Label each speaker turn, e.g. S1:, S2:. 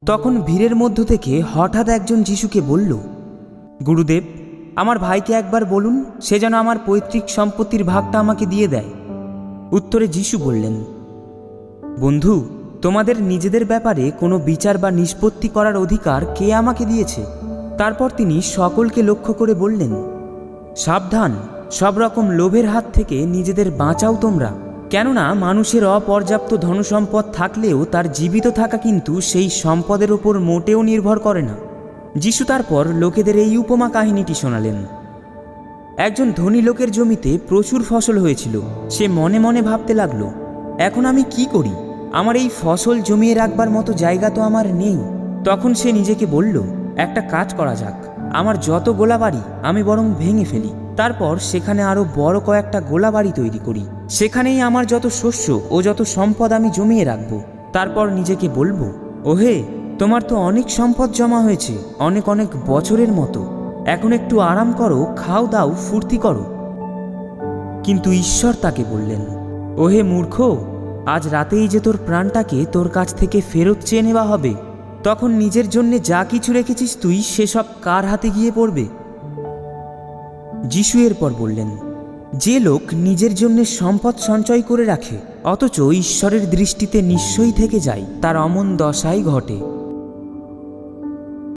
S1: তখন ভিড়ের মধ্য থেকে হঠাৎ একজন যিশুকে বলল, গুরুদেব, আমার ভাইকে একবার বলুন সে যেন আমার পৈতৃক সম্পত্তির ভাগটা আমাকে দিয়ে দেয়। উত্তরে যিশু বললেন, বন্ধু, তোমাদের নিজেদের ব্যাপারে কোনো বিচার বা নিষ্পত্তি করার অধিকার কে আমাকে দিয়েছে? তারপর তিনি সকলকে লক্ষ্য করে বললেন, সাবধান, সব রকম লোভের হাত থেকে নিজেদের বাঁচাও তোমরা। কেননা মানুষের অপর্যাপ্ত ধনসম্পদ থাকলেও তার জীবিত থাকা কিন্তু সেই সম্পদের ওপর মোটেও নির্ভর করে না। যিশু তারপর লোকেদের এই উপমা কাহিনীটি শোনালেন। একজন ধনী লোকের জমিতে প্রচুর ফসল হয়েছিল। সে মনে মনে ভাবতে লাগলো, এখন আমি কি করি? আমার এই ফসল জমিয়ে রাখবার মতো জায়গা তো আমার নেই। তখন সে নিজেকে বলল, একটা কাজ করা যাক, আমার যত গোলাবাড়ি আমি বরং ভেঙে ফেলি, তারপর সেখানে আরো বড় কয়েকটা গোলাবাড়ি তৈরি করি। সেখানেই আমার যত শস্য ও যত সম্পদ আমি জমিয়ে রাখবো। তারপর নিজেকে বলবো, ওহে, তোমার তো অনেক সম্পদ জমা হয়েছে, অনেক অনেক বছরের মতো। এখন একটু আরাম করো, খাও দাও, ফুর্তি করো। কিন্তু ঈশ্বর তাকে বললেন, ওহে মূর্খ, আজ রাতেই যে তোর প্রাণটাকে তোর কাছ থেকে ফেরত চেয়ে নেওয়া হবে। তখন নিজের জন্যে যা কিছু রেখেছিস তুই, সেসব কার হাতে গিয়ে পড়বে? যিশু এরপর বললেন, যে লোক নিজের জন্য সম্পদ সঞ্চয় করে রাখে অথচ ঈশ্বরের দৃষ্টিতে নিঃস্বই থেকে যায়, তার অমন দশাই ঘটে।